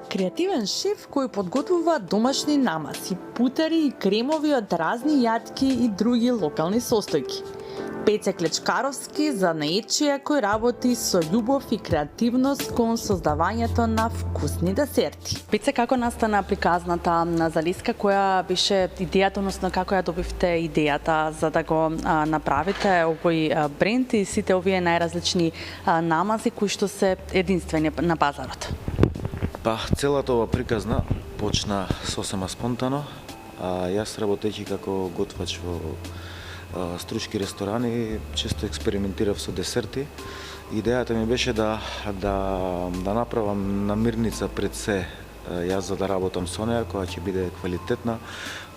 Креативен шеф кој подготвува домашни намази, путери и кремови од разни јатки и други локални состојки. Пеце Клечкаровски за наечие кој работи со љубов и креативност кон создавањето на вкусни десерти. Пеце, како настана приказната на Залиска, која беше идејата, односно како ја добивте идејата за да го направите овој бренд и сите овие најразлични намази кои што се единствени на пазарот? Па, целата ова приказна почна сосема спонтано, а јас работејќи како готвач во стручки ресторани, често експериментирав со десерти. Идејата ми беше да направам намирница пред се, јас за да работам со неја, која ќе биде квалитетна,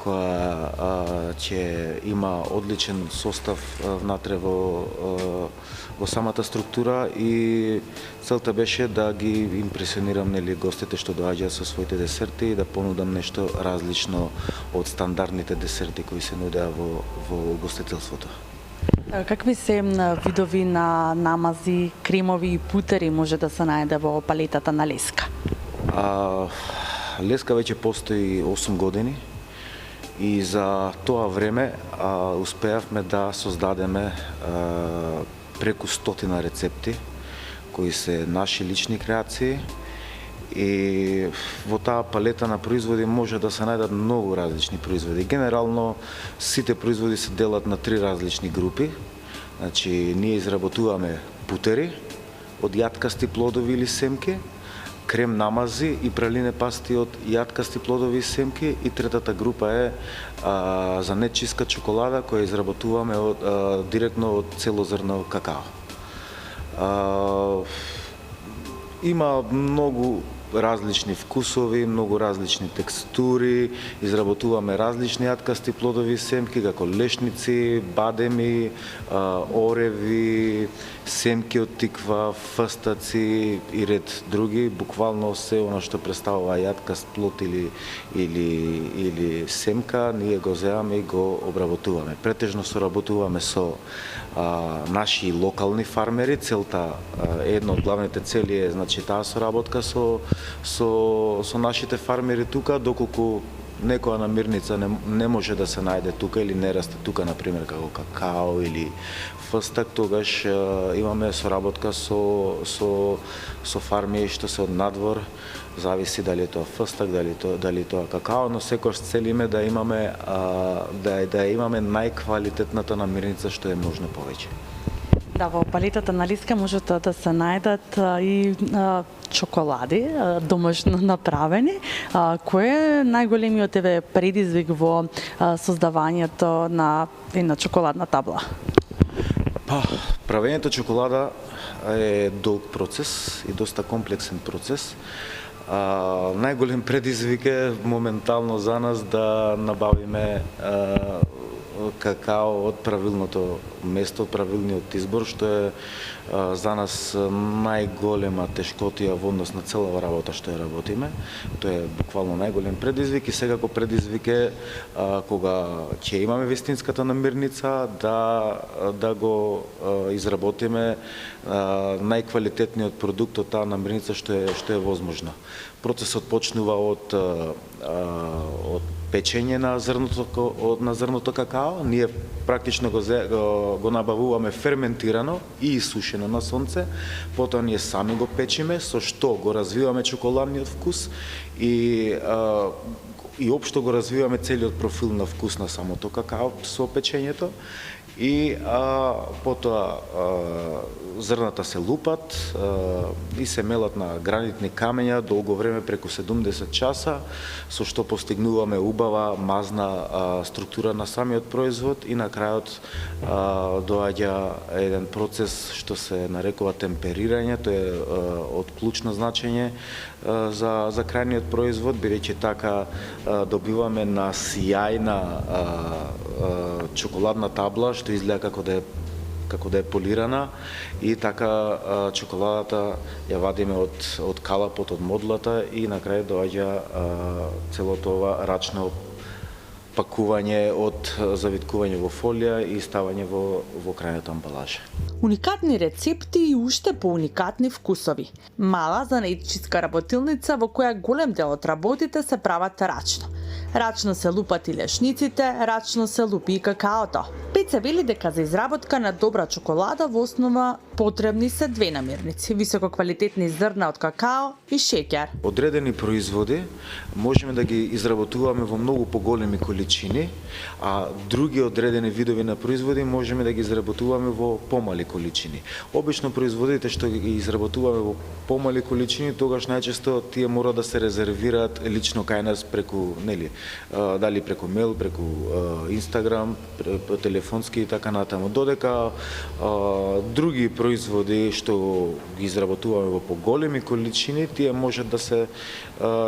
која ќе има одличен состав внатре во самата структура и целта беше да ги импресионирам гостите што доаѓаат со своите десерти и да понудам нешто различно од стандардните десерти кои се нудеа во гостителството. Какви се видови на намази, кремови и путери може да се најде во палетата на Леска? Леска веќе постои 8 години и за тоа време успеавме да создадеме преку 100 рецепти кои се наши лични креации и во таа палета на производи може да се најдат многу различни производи. Генерално сите производи се делат на 3 различни групи. Значи, ние изработуваме путери од јаткасти плодови или семки, крем намази и пралине пасти од јаткасти плодови и семки и третата група е за нечиска чоколада која изработуваме директно од целозрно какао. Има многу различни вкусови, многу различни текстури, изработуваме различни јаткасти плодови и семки, како лешници, бадеми, ореви, семки од тиква, фстаци и ред други, буквално се она што представува јаткаст плод или семка, ние го земаме и го обработуваме. Претежно соработуваме со наши локални фармери. Целта, една од главните цели е, значи, таа соработка со нашите фармери тука, доколку некоја намирница не може да се најде тука или не расте тука, например, како какао или фстак, тогаш имаме соработка со фарми што се од надвор, зависи дали е тоа фстак, дали тоа какао, но секогаш целиме да имаме најквалитетната намирница што е можно повеќе. Да, во палетата на Леска можат да се најдат и чоколади домашно направени. Кој е најголемиот предизвик во создавањето на една чоколадна табла? Па, правењето чоколада е долг процес и доста комплексен процес. Најголем предизвик е моментално за нас да набавиме какао од правилното место, од правилниот избор, што е за нас најголема тешкотија во однос на целава работа што ја работиме. Тоа е буквално најголем предизвик и секако предизвик е кога ќе имаме вистинската намирница да го изработиме најквалитетниот продукт од таа намирница што е возможно. Процесот почнува од печење на зрното какао. Ние практично го набавуваме ферментирано и исушено на сонце, потоа ние сами го печиме, со што го развиваме чоколадниот вкус и општо го развиваме целиот профил на вкус на самото какао со печењето. И потоа зрната се лупат и се мелат на гранитни камења долго време, преку 70 часа, со што постигнуваме убава мазна структура на самиот производ и на крајот доаѓа еден процес што се нарекува темперирање. Тоа е од клучно значење за крајниот производ, бидејќи така добиваме на сјајна чоколадна табла што изгледа како да е полирана и така чоколадата ја вадиме од калапот, од модлата и на крај доаѓа целото ова рачно пакување од завиткување во фолија и ставање во крајната амбалажа. Уникатни рецепти и уште поуникатни вкусови. Мала занаетчиска работилница во која голем дел од работите се прават рачно. Рачно се лупат и лешниците, рачно се лупи и какаото. Пеце вели дека за изработка на добра чоколада во основа потребни се две намирници: висококвалитетни зрна од какао и шеќер. Одредени производи можеме да ги изработуваме во многу поголеми количини, а други одредени видови на производи можеме да ги изработуваме во помали количини. Обично производите што ги изработуваме во помали количини, тогаш најчесто тие мора да се резервираат лично кај нас преку, дали преку мейл, преку Инстаграм, телефонски и така натаму. Додека други производи што ги изработуваме во поголеми количини, тие може да се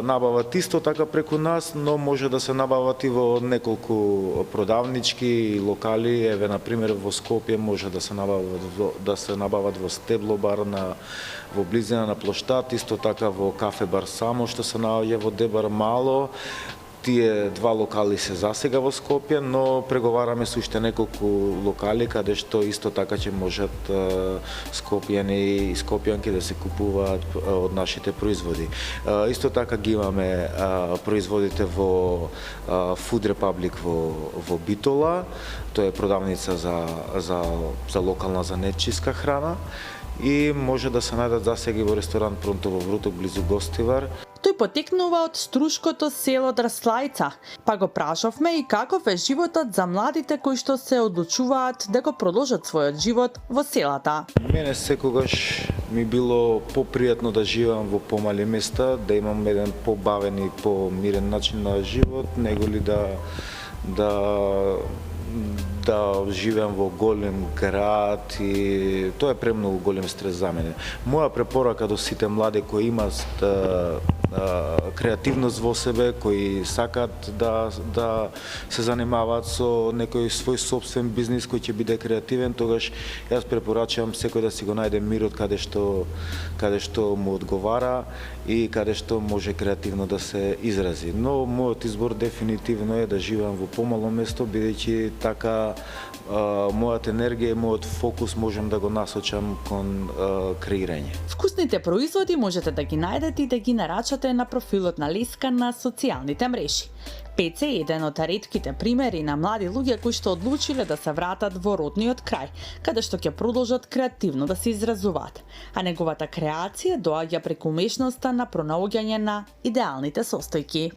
набават исто така преку нас, но може да се набават и во неколку продавнички локали. Еве, на пример, во Скопје може да се набават во Стебло бар во близина на плоштад, исто така во Кафе бар Само што се наоѓа во Дебар Мало. Тие два локали се засега во Скопје, но преговараме со уште неколку локали каде што исто така ќе можат скопјани и скопјанки да се купуваат од нашите производи. Исто така ги имаме производите во Food Republic во Битола. Тоа е продавница за локална занетчиска храна и може да се најдат засега во ресторант Пронто во Вруток близу Гостивар. Тој потекнува од струшкото село Драслајца, па го прашавме и каков е животот за младите кои што се одлучуваат да го продолжат својот живот во селата. Мене секогаш ми било попријатно да живеам во помали места, да имам еден побавен и помирен начин на живот, неголи да живеам во голем град, и тоа е премногу голем стрес за мене. Моја препорака до сите млади кои имаат креативност во себе, кои сакаат да се занимаваат со некој свој собствен бизнис кој ќе биде креативен, тогаш јас препорачувам секој да си го најде мирот каде што му одговара и каде што може креативно да се изрази. Но мојот избор дефинитивно е да живеам во помало место, бидејќи така мојата енергија и мојот фокус можам да го насочам кон креирање. Вкусните производи можете да ги најдете и да ги нарачате на профилот на Леска на социјалните мрежи. Пеце е еден од ретките примери на млади луѓе кои што одлучиле да се вратат во родниот крај, каде што ќе продолжат креативно да се изразуваат, а неговата креација доаѓа преку умешноста на пронаоѓање на идеалните состојки.